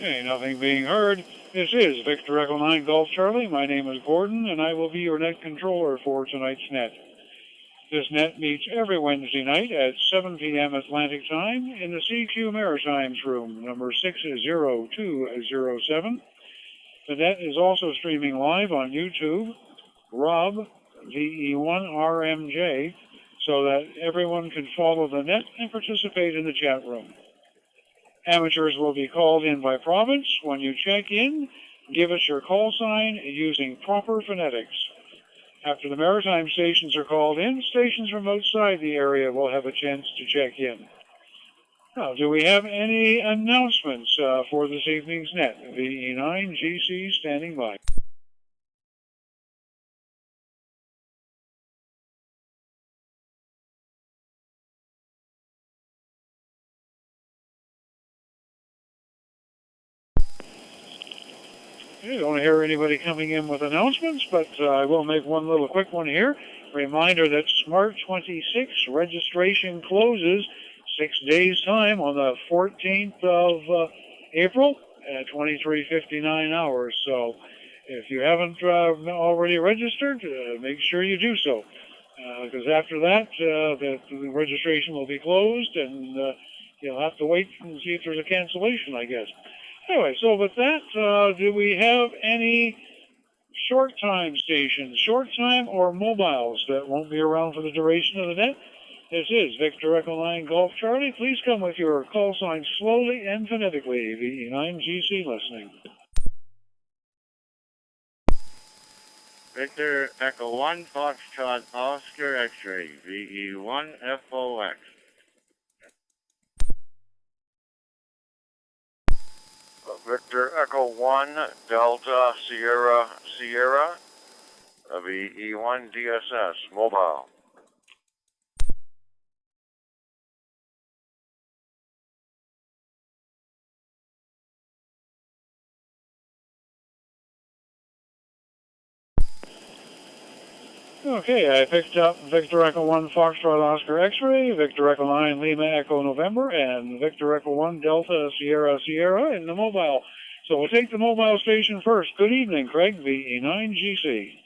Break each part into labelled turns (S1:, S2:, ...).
S1: Hey, nothing being heard. This is Victor Echo 9 Golf Charlie. My name is Gordon, and I will be your net controller for tonight's net. This net meets every Wednesday night at 7 p.m. Atlantic Time in the CQ Maritimes Room, number 60207. The net is also streaming live on YouTube, Rob, VE1RMJ, so that everyone can follow the net and participate in the chat room. Amateurs will be called in by province. When you check in, give us your call sign using proper phonetics. After the maritime stations are called in, stations from outside the area will have a chance to check in. Now, do we have any announcements for this evening's net? VE9GC standing by. I don't hear anybody coming in with announcements, but I will make one little quick one here. Reminder that Smart 26 registration closes 6 days' time on the 14th of April at 23:59 hours. So if you haven't already registered, make sure you do so. Because after that, the registration will be closed, and you'll have to wait and see if there's a cancellation, I guess. Anyway, so with that, do we have any short time stations, short time or mobiles that won't be around for the duration of the net? This is Victor Echo 9 Golf Charlie. Please come with your call sign slowly and phonetically. VE9GC listening.
S2: Victor Echo 1 Foxtrot Oscar X-ray, VE1FOX.
S3: Victor Echo 1 Delta Sierra Sierra, VE1 DSS mobile.
S1: Okay, I picked up Victor Echo 1 Foxtrot Oscar X-ray, Victor Echo 9 Lima Echo November, and Victor Echo 1 Delta Sierra Sierra in the mobile. So we'll take the mobile station first. Good evening, Craig, VE9GC.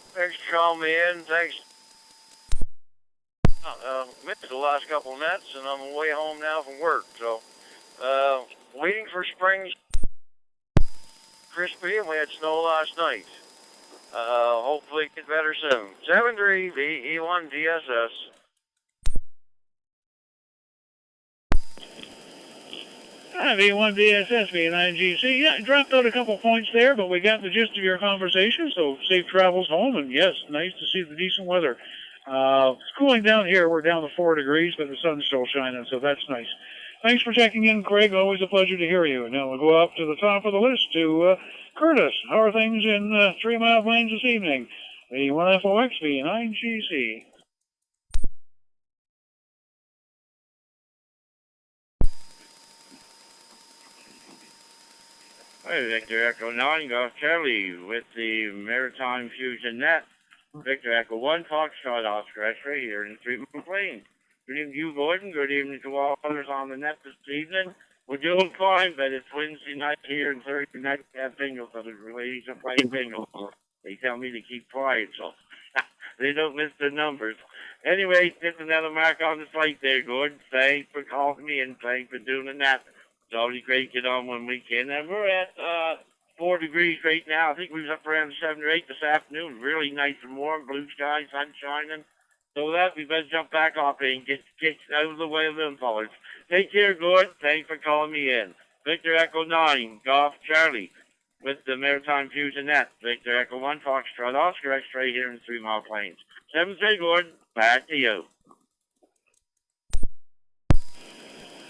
S3: Thanks for calling me in. Thanks. Missed the last couple nets, and I'm way home now from work. So, waiting for spring. Crispy, and we had snow last night. Hopefully it gets better soon. 7-3 VE1 DSS.
S1: VE1 DSS, VE9GC. Yeah, dropped out a couple points there, but we got the gist of your conversation, so safe travels home, and yes, nice to see the decent weather. It's cooling down here. We're down to 4 degrees, but the sun's still shining, so that's nice. Thanks for checking in, Craig. Always a pleasure to hear you. Now we'll go up to the top of the list to Curtis. How are things in 3 Mile Plains this evening? VE1FOX, VE9GC.
S2: Hi, Victor Echo 9 Golf Charlie with the Maritime Fusion Net. Victor Echo 1 Foxtrot Oscar X-ray here in 3 Mile Plains. Good evening to you, Gordon. Good evening to all others on the net this evening. We're doing fine, but it's Wednesday night here and Thursday night we have bingo, so the ladies are playing bingo. They tell me to keep quiet, so they don't miss the numbers. Anyway, just another mark on the site there, Gordon. Thanks for calling me and thanks for doing the net. It's always great to get on when we can. And we're at 4 degrees right now. I think we was up around 7 or 8 this afternoon. Really nice and warm, blue sky, sun shining. So with that, we better jump back off and get out of the way of them fellas. Take care, Gordon. Thanks for calling me in. Victor Echo 9, Golf Charlie, with the Maritime Fusion Net. Victor Echo 1, Foxtrot Oscar X-ray here in 3 Mile Plains. 7-3, Gordon. Back to you.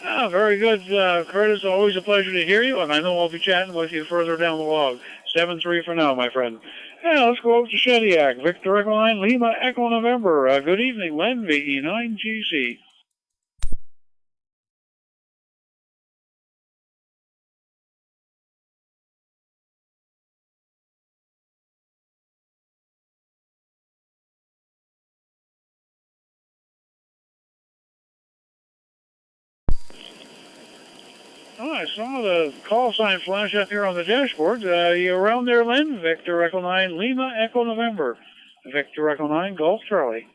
S1: Very good, Curtis. Always a pleasure to hear you, and I know I'll be chatting with you further down the log. 7-3 for now, my friend. Yeah, let's go over to Shediac. Victor Echo 9, Lima Echo November. Good evening, Len, VE9GC. I saw the call sign flash up here on the dashboard. You around there, Lynn? Victor Echo 9 Lima Echo November. Victor Echo 9 Golf Charlie.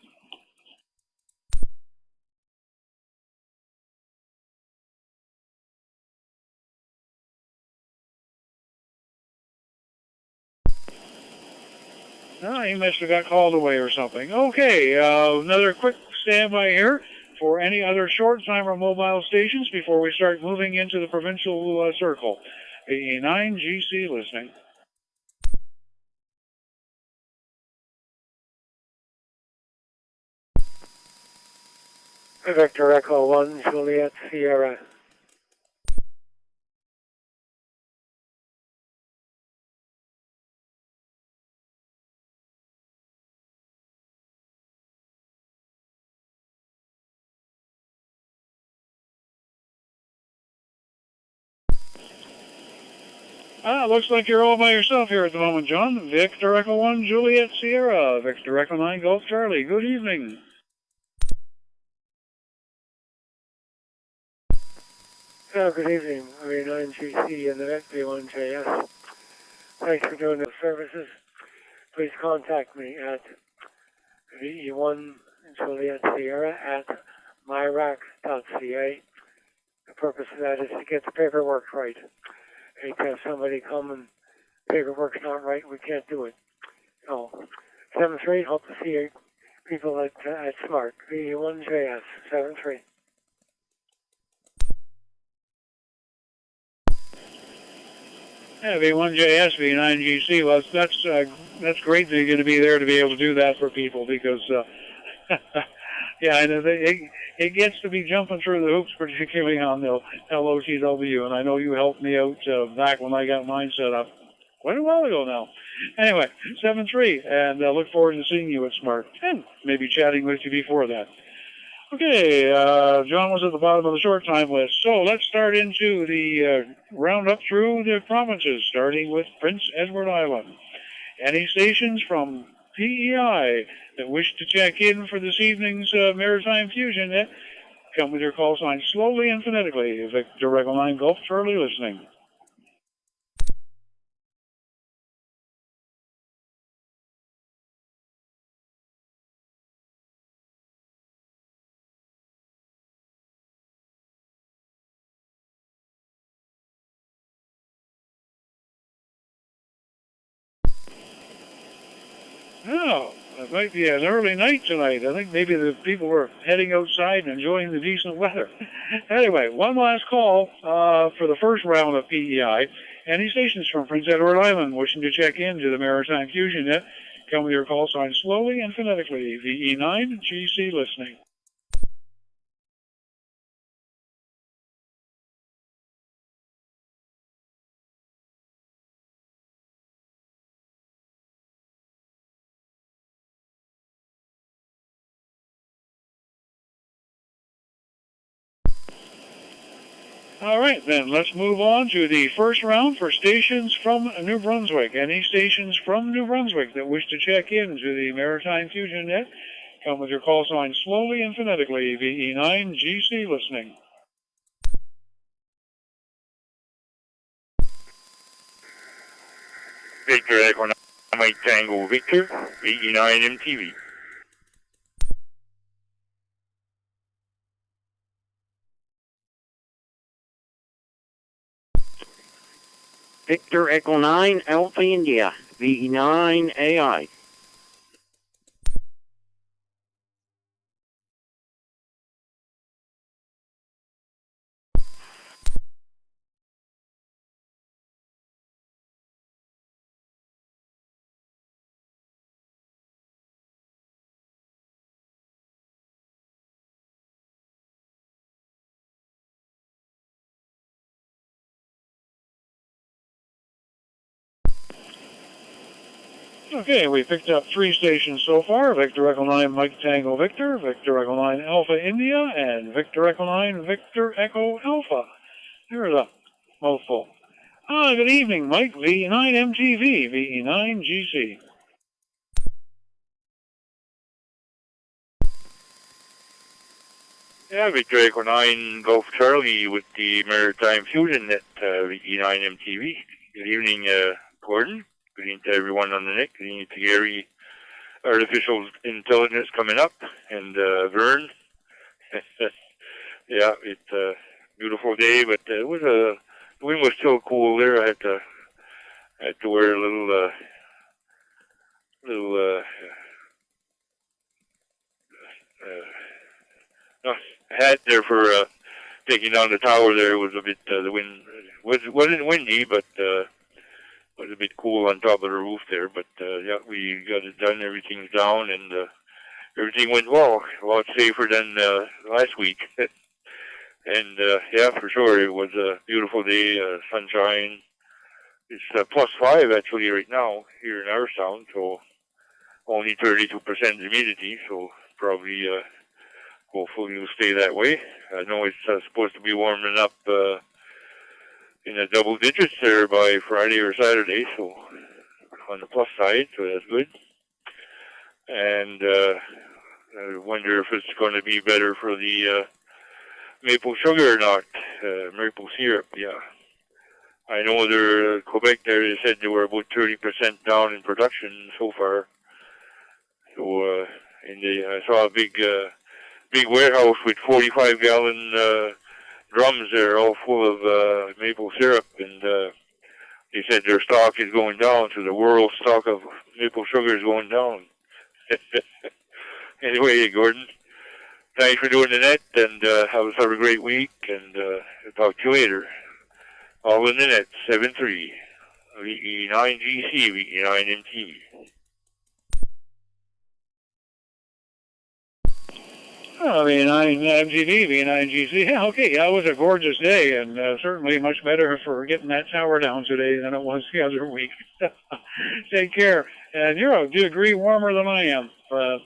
S1: Oh, he must have got called away or something. Okay, another quick standby here for any other short-timer mobile stations before we start moving into the provincial circle. The 9GC listening.
S4: Victor Echo 1, Juliet Sierra.
S1: Looks like you're all by yourself here at the moment, John. Victor Echo 1, Juliet Sierra. Victor Echo 9, Golf Charlie. Good evening.
S4: Good evening, V9GC and the V1JS. Thanks for doing the services. Please contact me at VE1 Juliet Sierra at myrac.ca. The purpose of that is to get the paperwork right. Anytime somebody come and paperwork's not right, we can't do it. So, 7-3, hope to see you people at Smart. VE1JS, 7-3.
S1: Yeah, V1JS, V9GC. Well, that's great that you're going to be there to be able to do that for people because, yeah, I know it gets to be jumping through the hoops, particularly on the LOTW, and I know you helped me out back when I got mine set up quite a while ago now. Anyway, 7-3, and look forward to seeing you at Smart and maybe chatting with you before that. Okay, John was at the bottom of the short time list. So let's start into the roundup through the provinces, starting with Prince Edward Island. Any stations from PEI that wish to check in for this evening's Maritime Fusion Net, come with your call sign slowly and phonetically. Victor Echo 9 Golf Charlie listening. Oh, it might be an early night tonight. I think maybe the people were heading outside and enjoying the decent weather. Anyway, one last call for the first round of PEI. Any stations from Prince Edward Island wishing to check into the Maritime Fusion Net, come with your call sign slowly and phonetically. VE9 GC listening. All right, then, let's move on to the first round for stations from New Brunswick. Any stations from New Brunswick that wish to check into the Maritime Fusion Net, come with your call sign slowly and phonetically. VE9 GC listening.
S5: Victor Echo 9 Mike Tango Victor, VE9 MTV.
S6: Victor Echo 9 Alpha India, VE9 AI.
S1: Okay, we picked up 3 stations so far. Victor Echo 9 Mike Tango Victor, Victor Echo 9 Alpha India, and Victor Echo 9 Victor Echo Alpha. Here's a mouthful. Good evening, Mike. VE9 MTV, VE9 GC.
S5: Yeah, Victor Echo 9 Golf Charlie with the Maritime Fusion Net VE9 MTV. Good evening, Gordon. Good evening to everyone on the net. Good evening to Gary, Artificial Intelligence coming up, and Vern. Yeah, it's a beautiful day, but it was the wind was still cool there. I had to wear a little hat there for taking down the tower. There it was a bit the wind wasn't windy, but was a bit cool on top of the roof there. But yeah, we got it done. Everything's down, and everything went well. A lot safer than last week. And yeah, for sure, it was a beautiful day. Sunshine. It's +5 actually right now here in our town, so only 32% humidity. So probably. Hopefully it'll stay that way. I know it's supposed to be warming up in the double digits there by Friday or Saturday, so on the plus side, so that's good. And I wonder if it's going to be better for the maple sugar or not. Maple syrup, yeah. I know they're Quebec there. They said they were about 30% down in production so far. So and I saw a big warehouse with 45-gallon drums there, all full of maple syrup, and they said their stock is going down, so the world stock of maple sugar is going down. Anyway, Gordon, thanks for doing the net, and have a great week, and I'll talk to you later. All in the net, 7-3, VE9GC, VE9MT.
S1: Oh, V9 MTV, V9 GC. Yeah, okay, yeah, it was a gorgeous day, and certainly much better for getting that tower down today than it was the other week. Take care. And you're a degree warmer than I am, but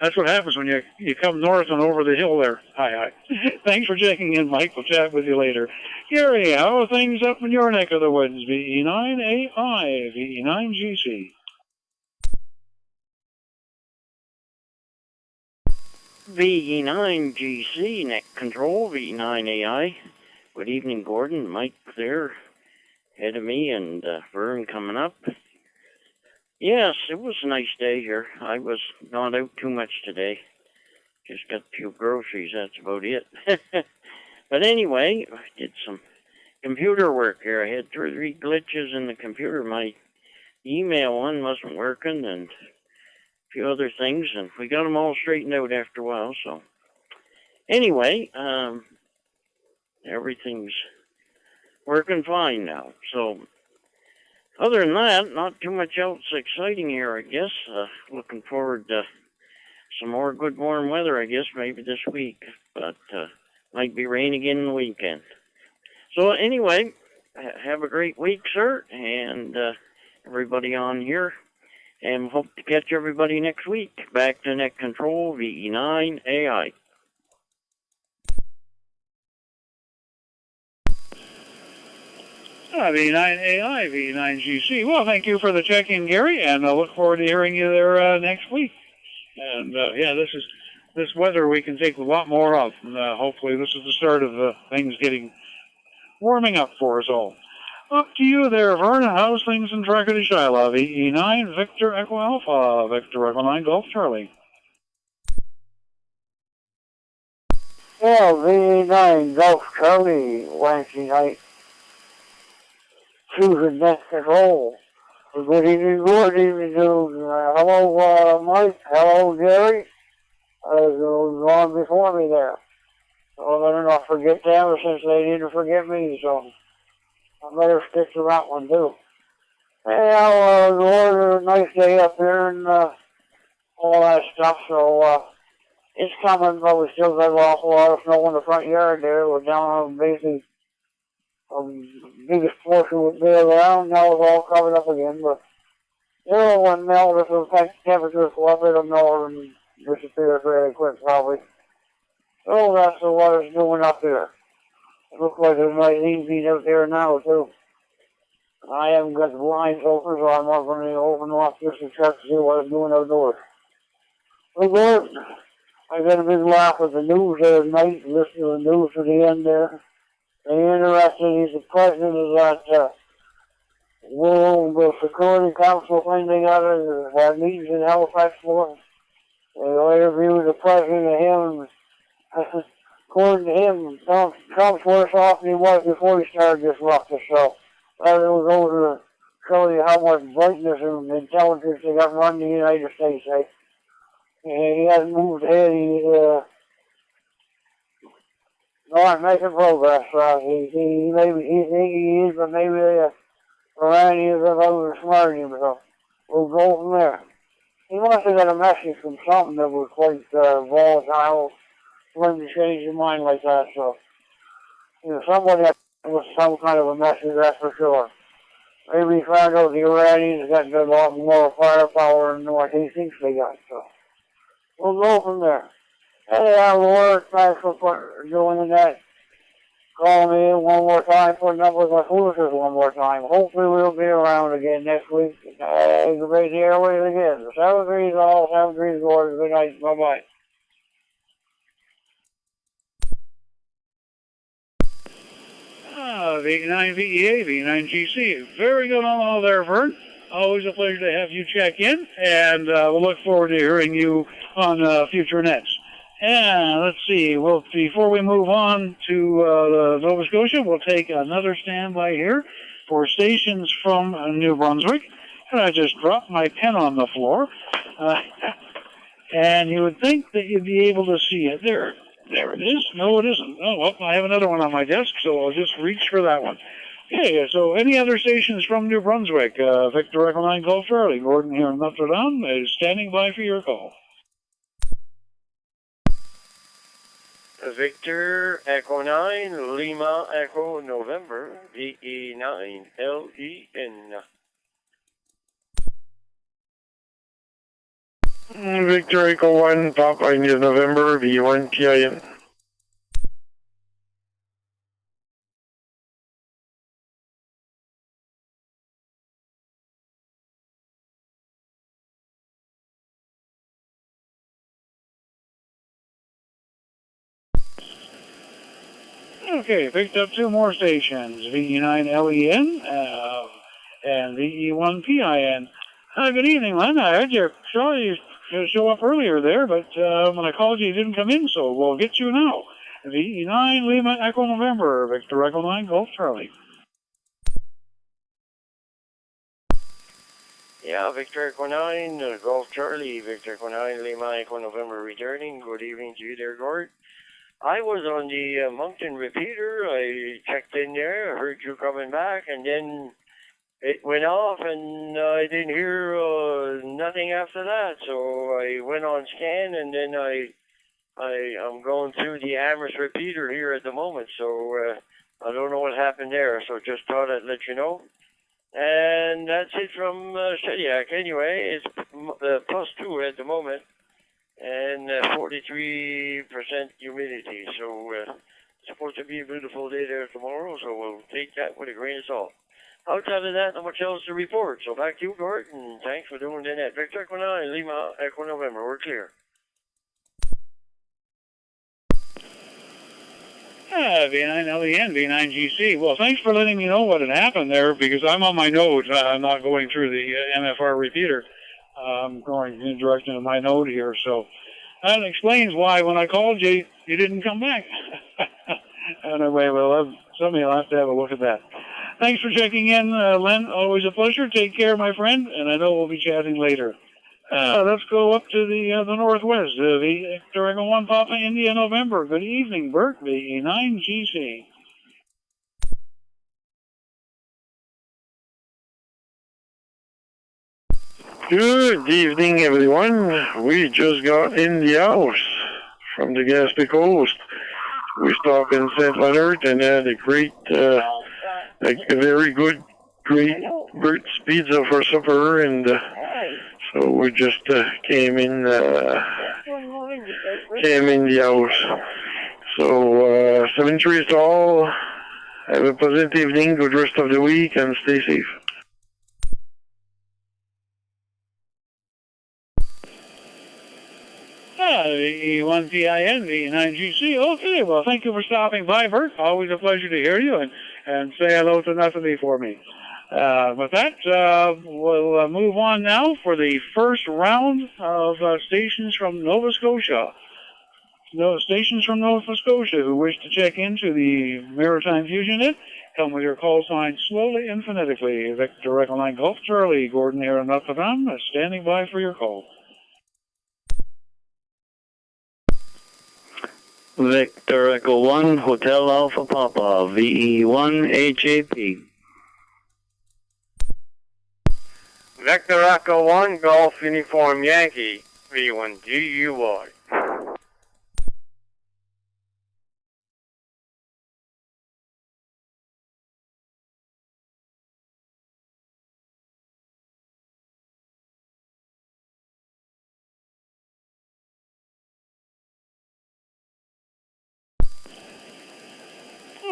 S1: that's what happens when you come north and over the hill there. Hi. Thanks for checking in, Mike. We'll chat with you later. Gary, how are things up in your neck of the woods? VE9AI, VE9 GC.
S6: VE9GC, Net Control, VE9AI. Good evening, Gordon. Mike there, ahead of me, and Vern coming up. Yes, it was a nice day here. I was not out too much today. Just got a few groceries, that's about it. But anyway, I did some computer work here. I had 2 or 3 glitches in the computer. My email one wasn't working, and few other things, and we got them all straightened out after a while. So anyway, everything's working fine now. So other than that, not too much else exciting here, I guess. Looking forward to some more good warm weather, I guess, maybe this week, but might be rain again in the weekend. So anyway, have a great week, sir, and everybody on here. And hope to catch everybody next week. Back to Net Control, VE9AI.
S1: VE9AI, VE9GC. Well, thank you for the check-in, Gary, and I look forward to hearing you there next week. And yeah, this weather we can take a lot more of. And, hopefully this is the start of things warming up for us all. Up to you there, Vern. How's things in Tracadie Shiloh? VE9, Victor Echo Alpha, Victor Echo 9, Golf Charlie.
S4: Yeah, VE9 Golf Charlie, Wednesday night. Fusion Net Room. Good evening, good evening, hello, Mike. Hello, Gary. On before me there. So I better not forget them since they didn't forget me, so I better stick to that one too. Yeah, a nice day up here and all that stuff, so it's coming, but we still got an awful lot of snow in the front yard there. We're down on basically the biggest portion would be around. Now it's all covered up again, but it'll one melt if the temperatures go up, it'll melt and disappear fairly quick probably. So that's what it's doing up here. It looks like there's nice evening out there now too. I haven't got the blinds open, so I'm not going to open them up just to check to see what it's doing outdoors. So good. I got a big laugh with the news the other night, listened to the news at the end there. And interested, he's the president of that World Security Council thing they got in that meetings in Halifax, Florida. They interviewed the president of him, and according to him, Trump's worse off than he was before he started this ruckus. So that was over to show you how much brightness and intelligence they got running the United States, eh? And he hasn't moved ahead. He's not making progress. He maybe he think he is, but maybe the Iranians are oversmarting him. So we'll go from there. He must have got a message from something that was quite volatile for him to change his mind like that. So, somebody was some kind of a message, that's for sure. Maybe he found out the Iranians got a lot more firepower than what he thinks they got. So, we'll go from there. Anyhow, Laura, thanks for doing that. Call me in one more time, putting up with my foolishness one more time. Hopefully we'll be around again next week. Raise the airways again. 7 degrees all, 7 degrees Gordon. Good night. Bye-bye.
S1: V9 VEA, V9 GC. Very good on all there, Vern. Always a pleasure to have you check in, and we'll look forward to hearing you on future nets. And let's see, well, before we move on to Nova Scotia, we'll take another standby here for stations from New Brunswick. And I just dropped my pen on the floor. And you would think that you'd be able to see it. There it is. No, it isn't. Oh, well, I have another one on my desk, so I'll just reach for that one. Okay, so any other stations from New Brunswick? Victor Echo 9 Golf Charlie, Gordon here in Notre Dame is standing by for your call.
S3: Victor Echo 9, Lima Echo November, VE9 LEN.
S7: Victor Echo 1, Papa India November, V1 PIN.
S1: Okay, picked up 2 more stations, VE9 LEN and VE1 PIN. Good evening, Len. I heard you show up earlier there, but when I called you didn't come in, so we'll get you now. VE9 Lima Echo November, Victor Echo 9 Golf Charlie.
S3: Yeah, Victor Echo 9, Golf Charlie, Victor Echo 9, Lima Echo November returning. Good evening to you there, Gord. I was on the Moncton repeater. I checked in there, I heard you coming back, and then it went off, and I didn't hear nothing after that. So I went on scan, and then I'm going through the Amherst repeater here at the moment. So I don't know what happened there. So just thought I'd let you know. And that's it from Shediac. Anyway, it's +2 at the moment. And 43% humidity. So it's supposed to be a beautiful day there tomorrow, so we'll take that with a grain of salt. Outside of that, not much else to report. So back to you, Gord, and thanks for doing the net. Victor Echo 9, Lima Echo November, we're clear.
S1: V9 LEN, V9 GC. Well, thanks for letting me know what had happened there, because I'm on my node. I'm not going through the MFR repeater. I'm going in the direction of my node here, so that explains why when I called you, you didn't come back. Anyway, well, somebody will have to have a look at that. Thanks for checking in, Len. Always a pleasure. Take care, my friend, and I know we'll be chatting later. Let's go up to the northwest. Victor Echo 1 Papa India November. Good evening, Bert. VE9 GC.
S7: Good evening, everyone. We just got in the house from the Gaspé Coast. We stopped in St. Leonard and had a great, a very good, great Bert's Pizza for supper, and so we just came in the house. So 7-3 to all. Have a pleasant evening, good rest of the week, and stay safe.
S1: VE1PIN, VE9GC. Okay, well, thank you for stopping by, Bert. Always a pleasure to hear you, and say hello to Natalie for me. With that, we'll move on now for the first round of stations from Nova Scotia. Stations from Nova Scotia who wish to check into the Maritime Fusion Net, come with your call sign slowly and phonetically. Victor Echo 9 Golf Charlie, Gordon here in Notre Dame, standing by for your call.
S6: Victor Echo 1, Hotel Alpha Papa, VE1 HAP.
S3: Victor Echo 1, Golf Uniform Yankee, V1 GUY.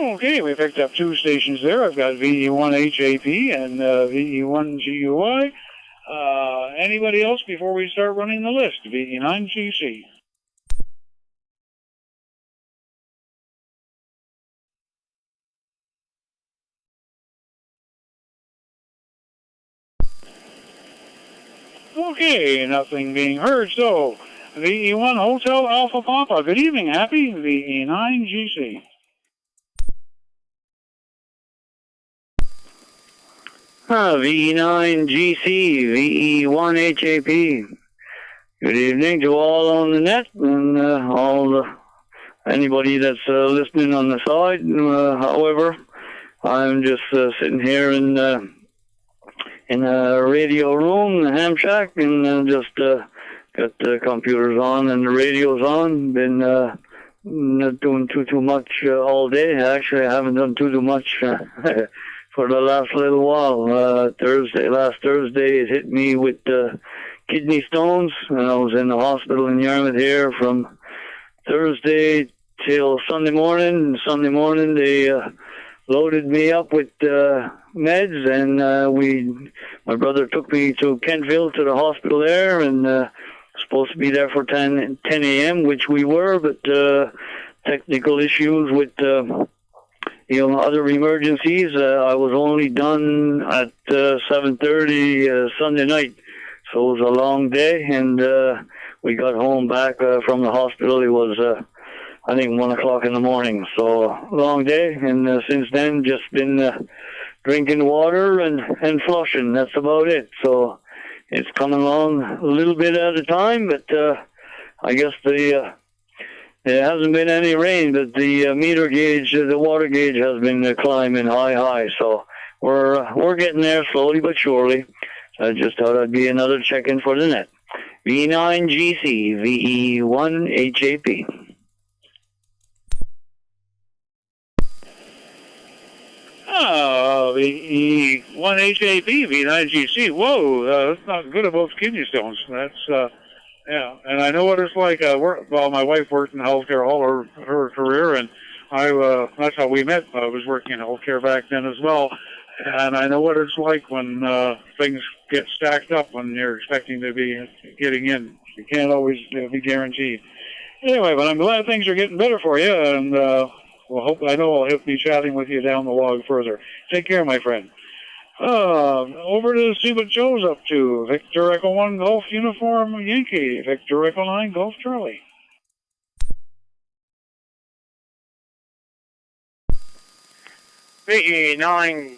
S1: Okay, we picked up 2 stations there. I've got VE1 HAP and VE1 GUI. Anybody else before we start running the list? VE9 GC. Okay, nothing being heard, so VE1 Hotel Alpha Papa. Good evening, Happy. VE9 GC.
S6: VE9 GC, VE1 HAP. Good evening to all on the net and anybody that's listening on the side. However, I'm just sitting here in a radio room, the ham shack, and just got the computers on and the radios on. Been not doing too much all day. Actually, I haven't done too much for the last little while. Last Thursday, it hit me with kidney stones, and I was in the hospital in Yarmouth here from Thursday till Sunday morning. And Sunday morning, they loaded me up with meds, and my brother took me to Kentville to the hospital there, and supposed to be there for 10 a.m., which we were, but technical issues with other emergencies. I was only done at 7:30 Sunday night, so it was a long day, and we got home back from the hospital. It was, I think, 1 o'clock in the morning, so long day, and since then, just been drinking water and flushing. That's about it, so it's coming along a little bit at a time, but I guess there hasn't been any rain, but the meter gauge, the water gauge has been climbing high, so we're getting there slowly but surely. I just thought I'd be another check-in for the net. V9 GC, VE1 HAP.
S1: VE1 HAP, V9 GC. Whoa, that's not good about kidney stones. That's yeah, and I know what it's like. My wife worked in healthcare all her career, and that's how we met. I was working in healthcare back then as well, and I know what it's like when things get stacked up when you're expecting to be getting in. You can't always be guaranteed. Anyway, but I'm glad things are getting better for you, and I know I'll be chatting with you down the log further. Take care, my friend. Over to see what Joe's up to. Victor Echo 1 Golf Uniform Yankee. Victor Echo 9 Golf Charlie.
S3: VE9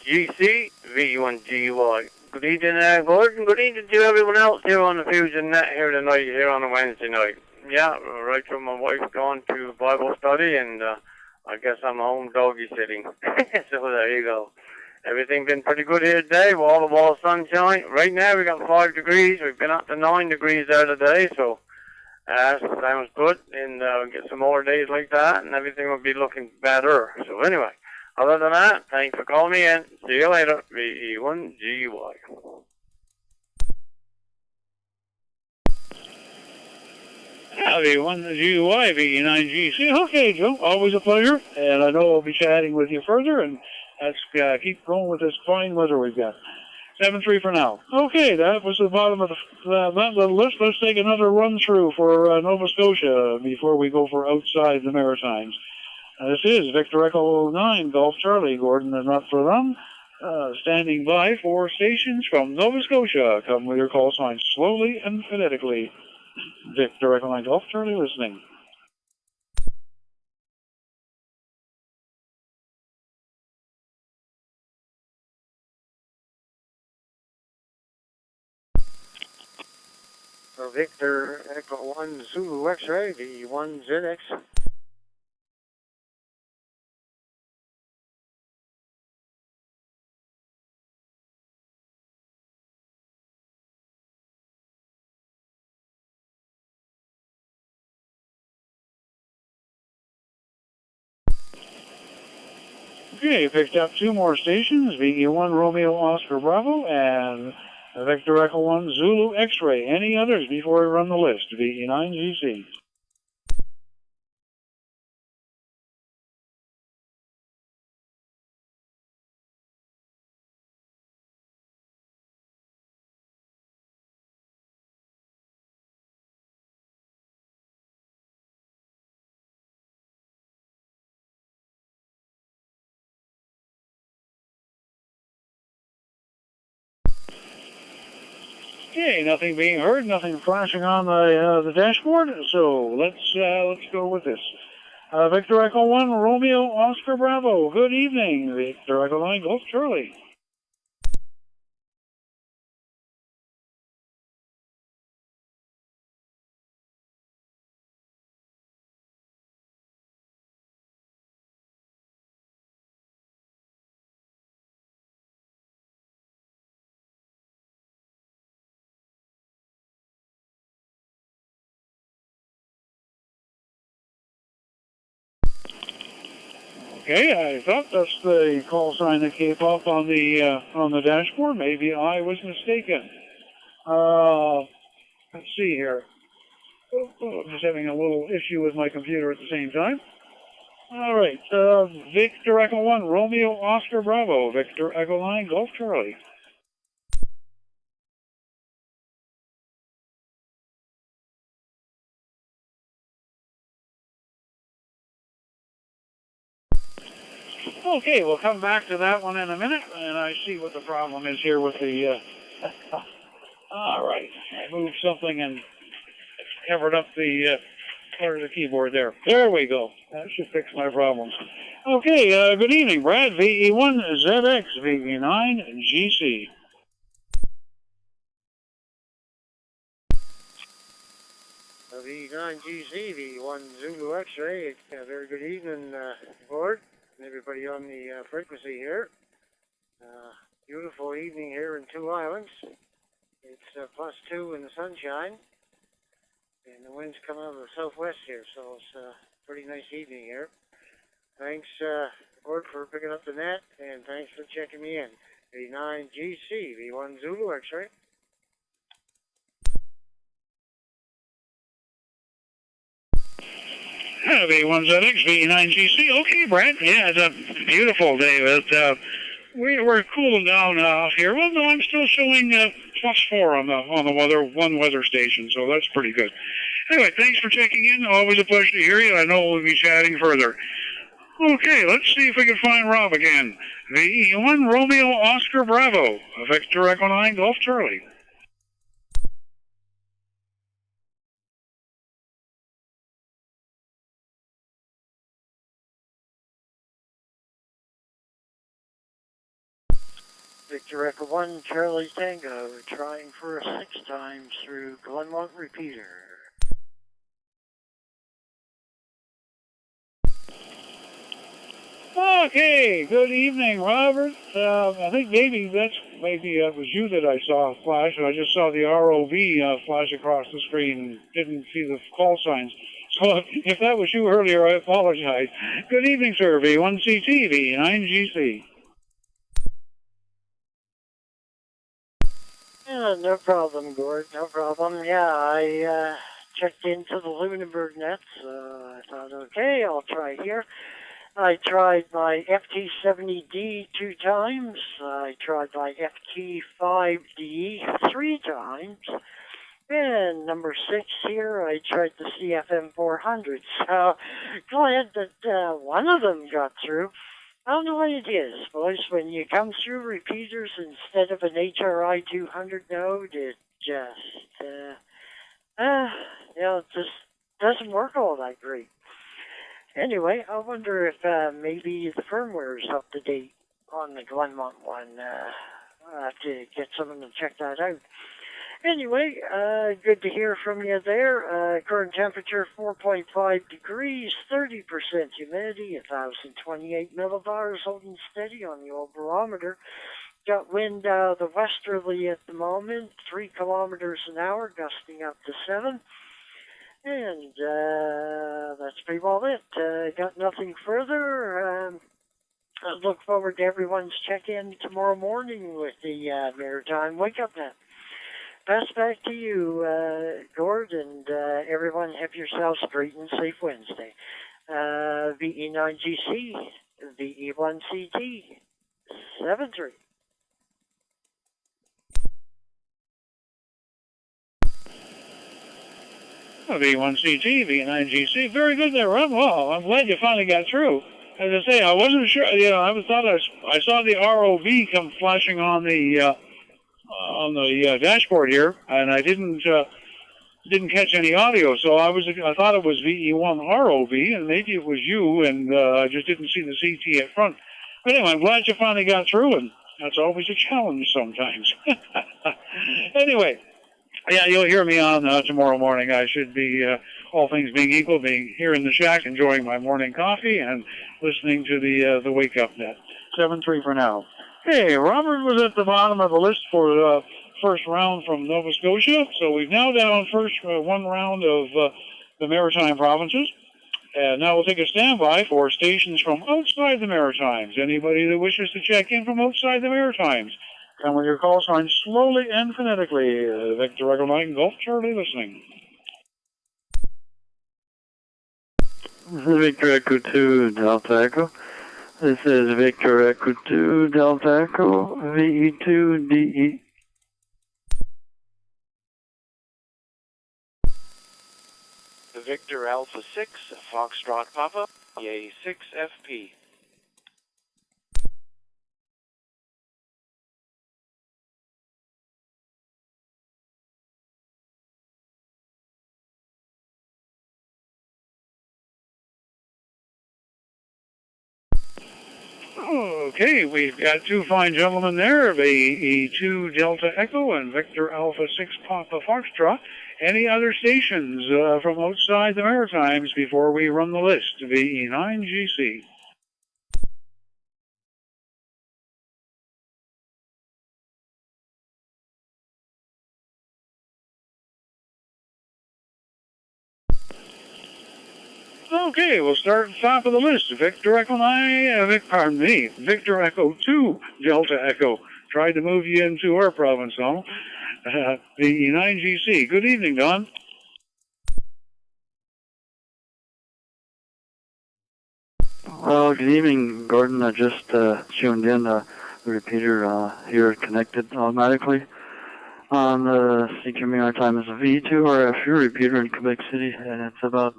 S3: GC, VE1 GUI. Good evening, Gordon. Good evening to everyone else here on the Fusion Net here tonight, here on a Wednesday night. Yeah, right from my wife gone to Bible study, and I guess I'm home doggy sitting. So there you go. Everything been pretty good here today. Wall to wall sunshine. Right now we got 5 degrees. We've been up to 9 degrees there today, so sounds good. And get some more days like that, and everything will be looking better. So anyway, other than that, thanks for calling me in. See you later. VE1 GUI.
S1: VE1 GUI, VE9 GC. Okay, Joe, always a pleasure, and I know I'll be chatting with you further, and let's keep going with this fine weather we've got. 7-3 for now. Okay, that was the bottom of that little list. Let's take another run through for Nova Scotia before we go for outside the Maritimes. This is Victor Echo 9, Golf Charlie. Gordon is not for them. Standing by for stations from Nova Scotia. Come with your call signs slowly and phonetically. Victor Echo 9, Golf Charlie listening.
S3: For Victor Echo 1 Zulu X-ray, the 1ZX.
S1: Okay, picked up 2 more stations, VE1 Romeo Oscar Bravo and Victor Echo 1 Zulu X-ray. Any others before we run the list? VE9 GC. Okay, nothing being heard, nothing flashing on the dashboard. So let's go with this. Victor Echo 1 Romeo Oscar Bravo. Good evening, Victor Echo 9 Golf Charlie. Okay, I thought that's the call sign that came up on the dashboard. Maybe I was mistaken. Let's see here. I'm just having a little issue with my computer at the same time. All right, Victor Echo 1 Romeo Oscar Bravo. Victor Echo 9 Golf Charlie. Okay, we'll come back to that one in a minute, and I see what the problem is here with the, all right, I moved something and covered up the part of the keyboard there. There we go. That should fix my problems. Okay, good evening, Brad. VE1 ZX, VE9 GC.
S3: V9 GC, V1 Zulu X-ray. Very good evening, board, and everybody on the frequency here. Beautiful evening here in Two Islands. It's +2 in the sunshine, and the wind's coming out of the southwest here, so it's a pretty nice evening here. Thanks, Gord, for picking up the net, and thanks for checking me in. V9 GC, V1 Zulu X-ray.
S1: V1 ZX, V9 GC. Okay, Brad. Yeah, it's a beautiful day. But, we're cooling down out here. Well, no, I'm still showing +4 on the weather station, so that's pretty good. Anyway, thanks for checking in. Always a pleasure to hear you. I know we'll be chatting further. Okay, let's see if we can find Rob again. VE1 Romeo Oscar Bravo. Victor Echo 9 Golf Charlie.
S3: Victor Echo 1, Charlie Tango, trying for a 6 times through Glenmont repeater.
S1: Okay, good evening, Robert. I think maybe that was you that I saw flash, and I just saw the ROV flash across the screen, didn't see the call signs. So if that was you earlier, I apologize. Good evening, sir. V1CT, V9GC.
S3: Yeah, no problem, Gord, no problem. Yeah, I checked into the Lunenburg nets. I thought, okay, I'll try here.
S8: I tried my FT70D 2 times. I tried my FT5D 3 times. And number 6 here, I tried the CFM 400. So glad that one of them got through. I don't know what it is, boys. When you come through repeaters instead of an HRI 200 node, it just, it just doesn't work all that great. Anyway, I wonder if maybe the firmware is up to date on the Glenmont one. I'll have to get someone to check that out. Anyway, good to hear from you there. Current temperature 4.5 degrees, 30% humidity, 1,028 millibars, holding steady on the old barometer. Got wind the westerly at the moment, 3 kilometers an hour, gusting up to 7. And that's pretty well it. Got nothing further. I look forward to everyone's check-in tomorrow morning with the Maritime Wake Up Net. Pass back to you, Gord, and everyone have yourselves a great and safe Wednesday. VE9GC, VE1CT, 73.
S1: V1CT, V9GC, very good there, Ron. Well, I'm glad you finally got through. As I say, I wasn't sure. I saw the ROV come flashing on the dashboard here, and I didn't catch any audio. So I thought it was VE1 ROV, and maybe it was you, and I just didn't see the CT at front. But anyway, I'm glad you finally got through, and that's always a challenge sometimes. Anyway. Yeah, you'll hear me on tomorrow morning. I should be, all things being equal, being here in the shack, enjoying my morning coffee and listening to the Wake Up Net. 7-3 for now. Hey, Robert was at the bottom of the list for the first round from Nova Scotia, so we've now down first one round of the Maritime provinces. And now we'll take a standby for stations from outside the Maritimes. Anybody that wishes to check in from outside the Maritimes, come with your call sign slowly and phonetically. Victor Echo 9, Golf Charlie listening.
S7: This is Victor Echo 2, Delta Echo. This is Victor Echo 2, Delta Echo, VE2DE.
S9: Victor Alpha 6, Foxtrot Papa, EA 6FP.
S1: Okay, we've got 2 fine gentlemen there, VE2 Delta Echo and Victor Alpha 6 Papa Foxtrot. Any other stations from outside the Maritimes before we run the list? VE9GC. Okay, we'll start at the top of the list. Victor Echo 9, Victor Echo 2 Delta Echo. Tried to move you into our province, though. VE9GC. Good evening, Don.
S7: Well, good evening, Gordon. I just tuned in. The repeater here connected automatically on the CQ Maritime is a V2 or a FU repeater in Quebec City, and it's about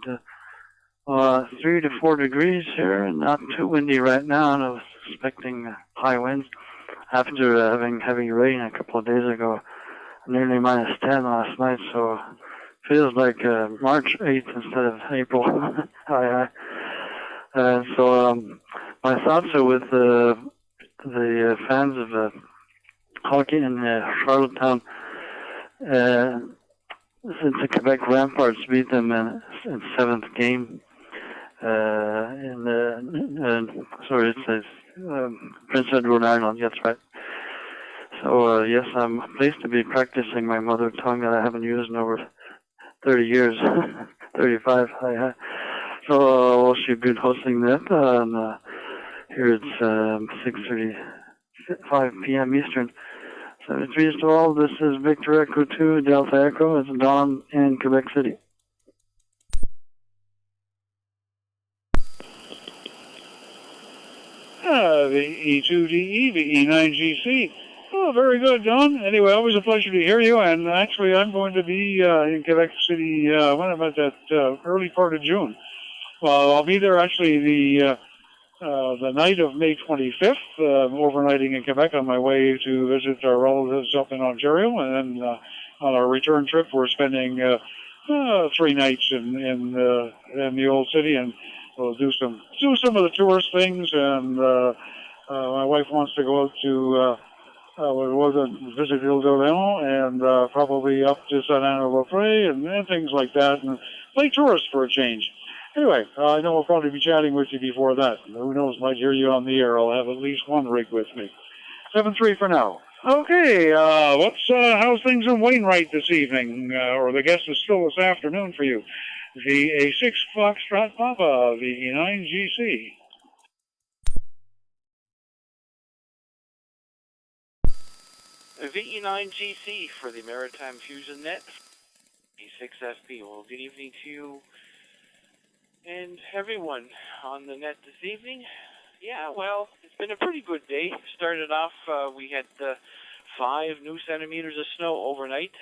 S7: 3 to 4 degrees here, and not too windy right now, and I was expecting high winds after having heavy rain a couple of days ago, nearly minus 10 last night, so it feels like March 8th instead of April. So my thoughts are with the fans of hockey in Charlottetown. Since the Quebec Ramparts beat them in 7th game, sorry, it says Prince Edward Island, yes, right. So, yes, I'm pleased to be practicing my mother tongue that I haven't used in over 30 years, 35. So, she's been hosting that, and here it's 6:35 p.m. Eastern. 73 to all, this is Victor Echo 2, Delta Echo. It's Don in Quebec City.
S1: VE2DE, VE9GC. Oh, very good, Don. Anyway, always a pleasure to hear you. And actually, I'm going to be in Quebec City when about that early part of June. Well, I'll be there actually the night of May 25th, overnighting in Quebec on my way to visit our relatives up in Ontario, and then on our return trip, we're spending 3 nights in the old city, and we'll do some of the tourist things. And my wife wants to go out to visit Ile de Leon and probably up to Saint Anne of Lafray and things like that, and play tourist for a change. Anyway, I know we'll probably be chatting with you before that. Who knows, might hear you on the air. I'll have at least one rig with me. 7-3 for now. Okay, how's things in Wainwright this evening? Or the guest is still this afternoon for you. VA6 Foxtrot Papa, VE9GC.
S9: VE9GC for the Maritime Fusion Net, E6FP. Well, good evening to you and everyone on the net this evening. Yeah, well, it's been a pretty good day. Started off, we had 5 new centimeters of snow overnight.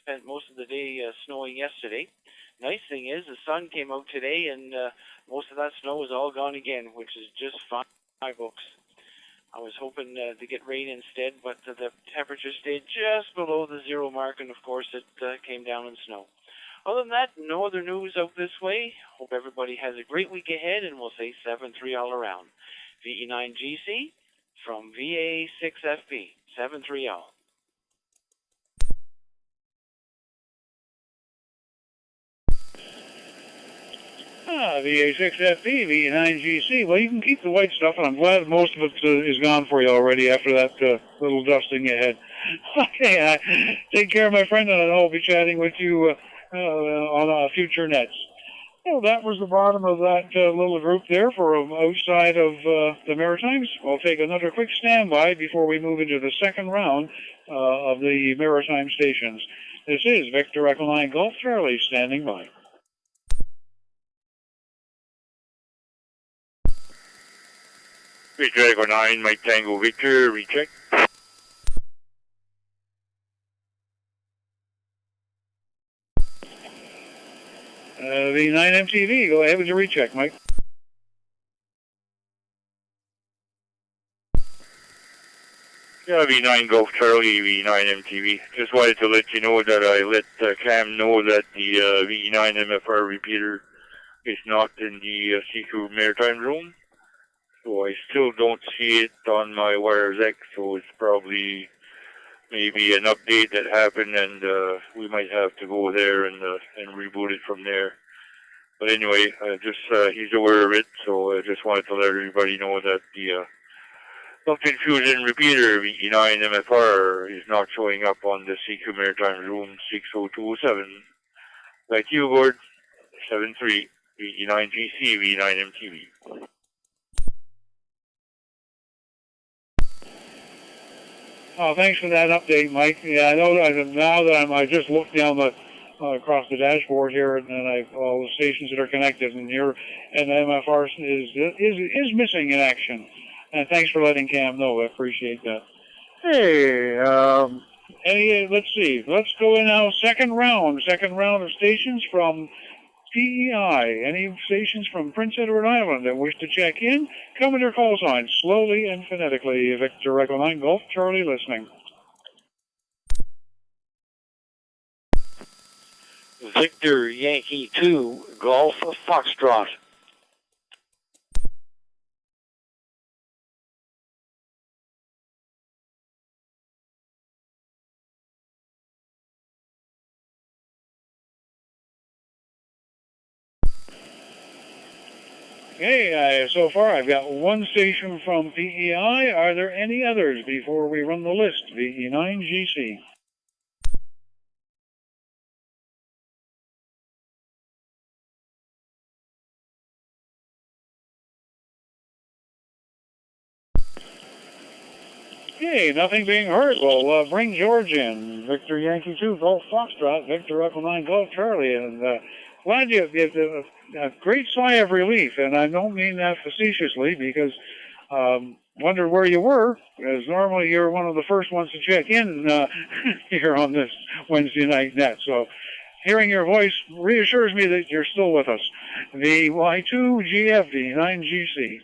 S9: Spent most of the day snowing yesterday. Nice thing is, the sun came out today, and most of that snow is all gone again, which is just fine, my books. I was hoping to get rain instead, but the temperature stayed just below the 0 mark, and of course it came down in snow. Other than that, no other news out this way. Hope everybody has a great week ahead, and we'll say 7-3 all around. VE9GC from VA6FP, 7-3 all.
S1: VA6FP, VE9GC. Well, you can keep the white stuff, and I'm glad most of it is gone for you already after that little dusting you had. Okay, take care, my friend, and I'll be chatting with you on future nets. Well, that was the bottom of that little group there for outside of the Maritimes. I'll take another quick standby before we move into the second round of the Maritime stations. This is Victor Echo 9 Golf Charlie standing by.
S5: Victor Echo 9, Mike Tango Victor, recheck.
S1: The 9MTV, go ahead with your recheck, Mike.
S5: Yeah, V9 Golf Charlie, V9 MTV. Just wanted to let you know that I let Cam know that the V9 MFR repeater is not in the CQ Maritime Room. So I still don't see it on my Wires X, so it's probably maybe an update that happened, and we might have to go there and reboot it from there. But anyway, he's aware of it, so I just wanted to let everybody know that the Maritime Fusion repeater VE9 MFR is not showing up on the CQ Maritime Room 60207. Like you, Gord, 7-3, VE9GC, V9 MTV.
S1: Oh, thanks for that update, Mike. Yeah, I know that now that I just looked down across the dashboard here, and all the stations that are connected, and the MFR is missing in action. And thanks for letting Cam know. I appreciate that. Hey, let's see. Let's go in now. Second round of stations from PEI. Any stations from Prince Edward Island that wish to check in, come with your call sign slowly and phonetically. Victor Echo 9 Golf Charlie listening.
S3: Victor Yankee 2 Golf Foxtrot.
S1: Okay, so far I've got one station from PEI. Are there any others before we run the list? VE9GC. Okay, nothing being heard. Well, bring George in. Victor Yankee 2 Golf Foxtrot, Victor Echo 9 Golf Charlie, and glad you have a great sigh of relief, and I don't mean that facetiously, because wondered where you were, because normally you're one of the first ones to check in here on this Wednesday night net. So hearing your voice reassures me that you're still with us. The Y2GF, the 9GC.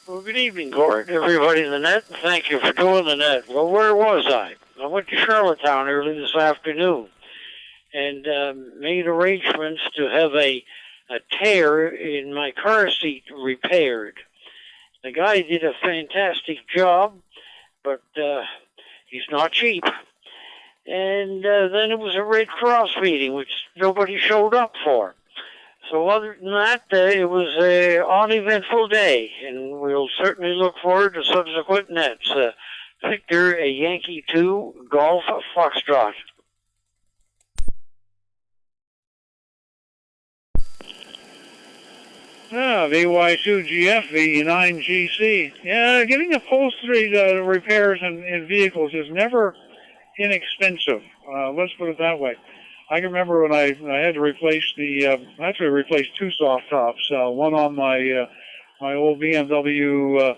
S3: Well, good evening, Gord, everybody in the net. Thank you for doing the net. Well, where was I? I went to Charlottetown early this afternoon and made arrangements to have a tear in my car seat repaired. The guy did a fantastic job, but he's not cheap. And then it was a Red Cross meeting, which nobody showed up for. So other than that, it was an uneventful day, and we'll certainly look forward to subsequent nets. Victor, a Yankee 2, Golf Foxtrot.
S1: VY2GF, the 9GC. Yeah, getting upholstery repairs in vehicles is never inexpensive. Let's put it that way. I can remember when I had to replace replace two soft tops. One on my my old BMW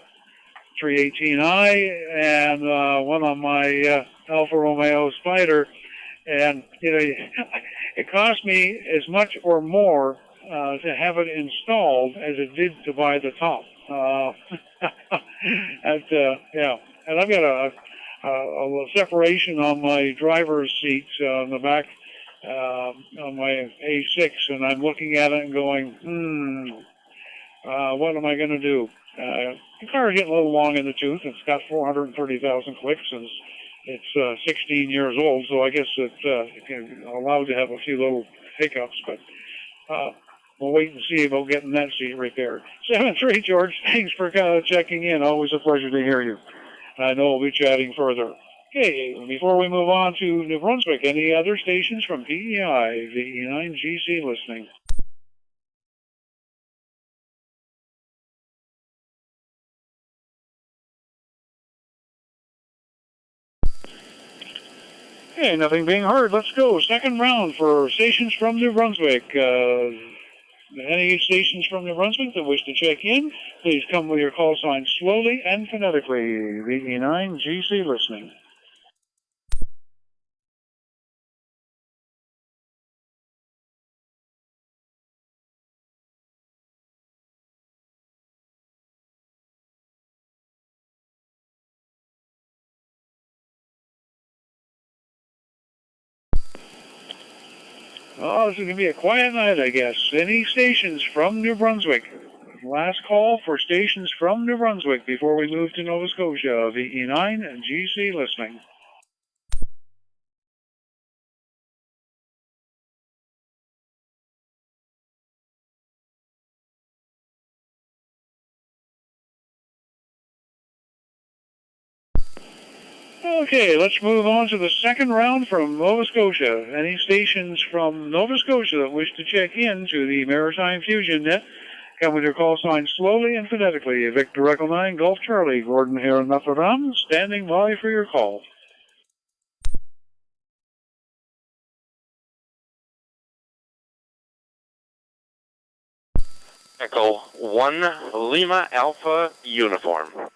S1: 318i, and one on my Alfa Romeo Spider. And it cost me as much or more to have it installed as it did to buy the top. Yeah, and I've got a separation on my driver's seat on the back on my A6, and I'm looking at it and going, what am I going to do? The car is getting a little long in the tooth. It's got 430,000 clicks, and it's 16 years old, so I guess it's allowed to have a few little hiccups, but we'll wait and see about getting that seat repaired. 7-3, George, thanks for checking in. Always a pleasure to hear you. I know we'll be chatting further. Okay, before we move on to New Brunswick, any other stations from PEI, the 9GC listening? Okay, nothing being heard. Let's go. Second round for stations from New Brunswick. Any stations from New Brunswick that wish to check in, please come with your call sign slowly and phonetically. The 9GC listening. Oh, this is going to be a quiet night, I guess. Any stations from New Brunswick? Last call for stations from New Brunswick before we move to Nova Scotia. VE9 and GC listening. Okay, let's move on to the second round from Nova Scotia. Any stations from Nova Scotia that wish to check in to the Maritime Fusion Net, come with your call sign slowly and phonetically. Victor Echo 9, Golf Charlie, Gordon here in Notre Dame, standing by for your call.
S10: Echo 1 Lima Alpha Uniform.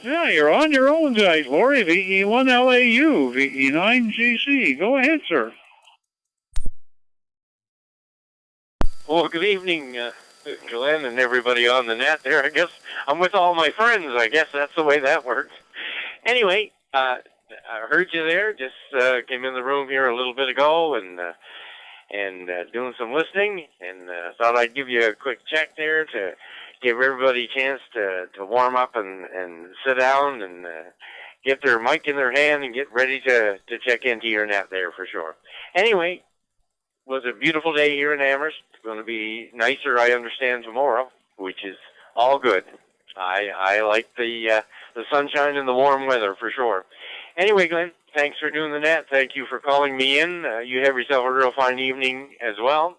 S1: Yeah, you're on your own tonight, Lori. VE1LAU, VE9GC. Go ahead, sir.
S10: Well, good evening, Glenn and everybody on the net there. I guess I'm with all my friends. I guess that's the way that works. Anyway, I heard you there. Just came in the room here a little bit ago and doing some listening, and thought I'd give you a quick check there to give everybody a chance to warm up and sit down and get their mic in their hand and get ready to check into your net there for sure. Anyway, it was a beautiful day here in Amherst. It's going to be nicer, I understand, tomorrow, which is all good. I like the sunshine and the warm weather for sure. Anyway, Glenn, Thanks for doing the net. Thank you for calling me in. You have yourself a real fine evening as well.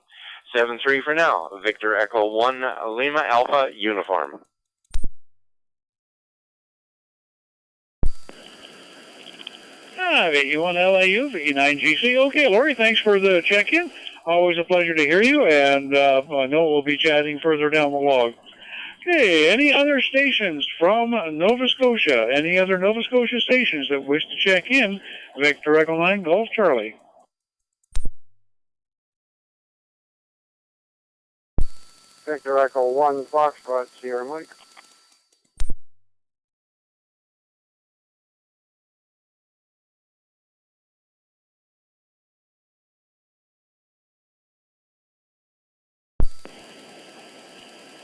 S10: 7-3 for now. Victor Echo 1 Lima Alpha Uniform.
S1: VE1 LAU, VE9GC. Okay, Lori, thanks for the check-in. Always a pleasure to hear you, and I know we'll be chatting further down the log. Okay, any other stations from Nova Scotia? Any other Nova Scotia stations that wish to check in? Victor Echo 9 Golf Charlie.
S11: Victor Echo 1 Foxtrot, Sierra Mike.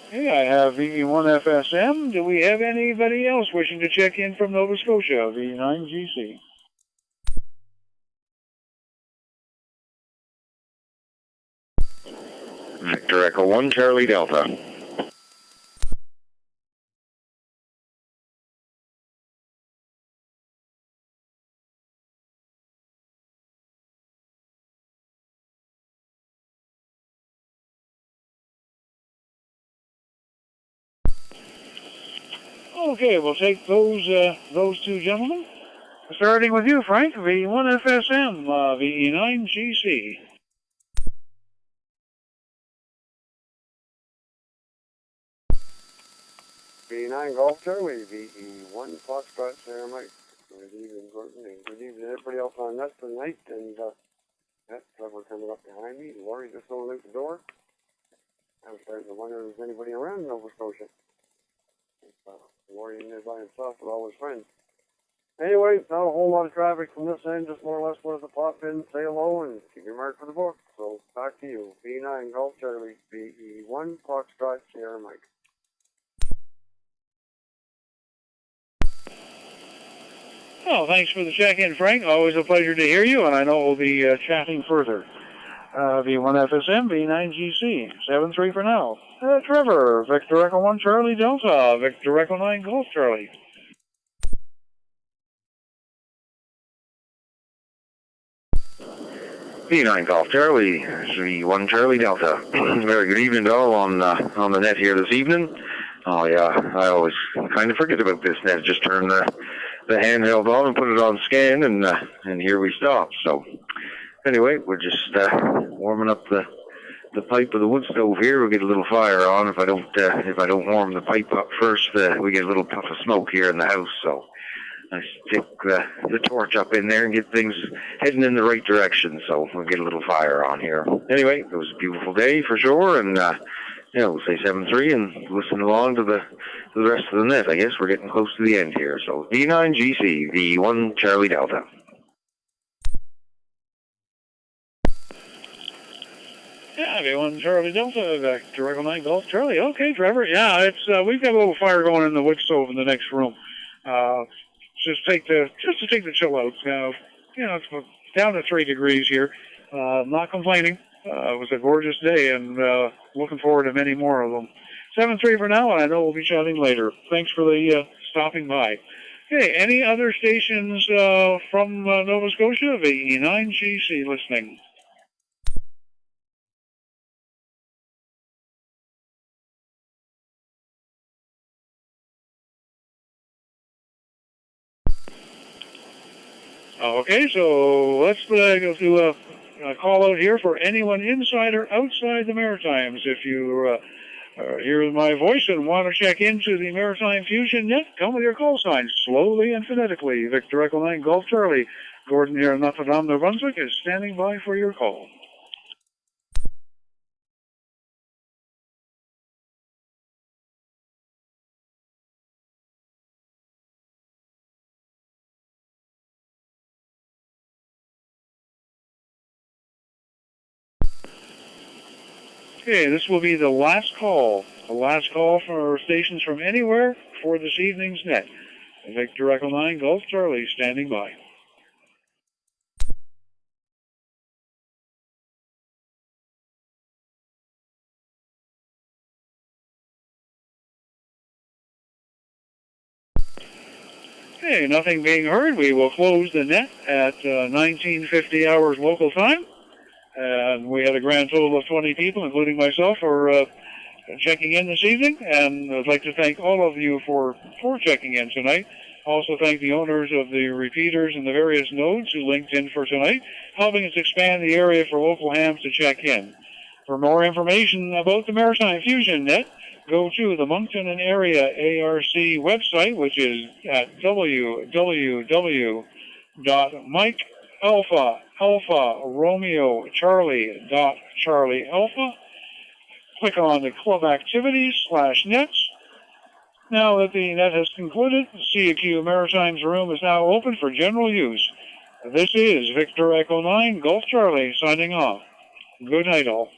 S1: Okay, I have VE1 FSM. Do we have anybody else wishing to check in from Nova Scotia? VE9GC.
S12: Victor Echo 1 Charlie Delta.
S1: Okay, we'll take those two gentlemen. Starting with you, Frank, VE1 FSM, VE9GC.
S11: V9 Golf Charlie, VE1 Foxtrot, Sierra Mike. Good evening, Gordon, and good evening to everybody else on net tonight. And Trevor coming up behind me. Lori just going out the door. I'm starting to wonder if there's anybody around Nova Scotia. Lori in there by himself with all his friends. Anyway, not a whole lot of traffic from this end, just more or less wanted to pop in, say hello, and keep your mark for the book. So, back to you. V9 Golf Charlie, VE1 Foxtrot, Sierra Mike.
S1: Well, thanks for the check-in, Frank. Always a pleasure to hear you, and I know we'll be chatting further. V1 FSM, V9GC, 7-3 for now. Trevor, Victor Echo 1 Charlie Delta, Victor Echo 9 Golf Charlie.
S12: V9 Golf Charlie, V1 Charlie Delta. Very good evening to all on the net here this evening. Oh yeah, I always kind of forget about this net. Just turn the handheld on and put it on scan, and here we stop. So anyway, we're just warming up the pipe of the wood stove here. We'll get a little fire on. If I don't warm the pipe up first, we get a little puff of smoke here in the house. So I stick the torch up in there and get things heading in the right direction. So we'll get a little fire on here. Anyway, it was a beautiful day for sure, and we'll say 7-3 and listen along to the rest of the net. I guess we're getting close to the end here. So V9GC, V1 Charlie Delta.
S1: Yeah, V1 Charlie Delta, Victor Echo 9 Golf Charlie. Okay, Trevor. Yeah, it's we've got a little fire going in the wood stove in the next room. Just to take the chill out. It's down to 3 degrees here. Not complaining. It was a gorgeous day, and looking forward to many more of them. 7-3 for now, and I know we'll be chatting later. Thanks for the stopping by. Okay, any other stations from Nova Scotia? VE9GC listening. Okay, so let's go to a call out here for anyone inside or outside the Maritimes. If you hear my voice and want to check into the Maritime Fusion Net, come with your call sign, slowly and phonetically. Victor Echo 9 Golf Charlie. Gordon here in Notre Dame, New Brunswick is standing by for your call. Okay, this will be the last call. The last call for stations from anywhere for this evening's net. Victor Echo 9 Golf Charlie standing by. Okay, nothing being heard. We will close the net at 1950 hours local time. And we had a grand total of 20 people, including myself, for checking in this evening. And I'd like to thank all of you for checking in tonight. Also thank the owners of the repeaters and the various nodes who linked in for tonight, helping us expand the area for local hams to check in. For more information about the Maritime Fusion Net, go to the Moncton and Area ARC website, which is at www.mikealpha.charlie.charlie-alpha. Click on the Club Activities /nets. Now that the net has concluded, the CQ Maritime's room is now open for general use. This is Victor Echo 9 Golf Charlie signing off. Good night, all.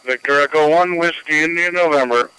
S7: Victor Echo 1, Whiskey India November.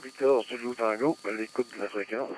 S7: Victor Studio Tango, à l'écoute de la fréquence.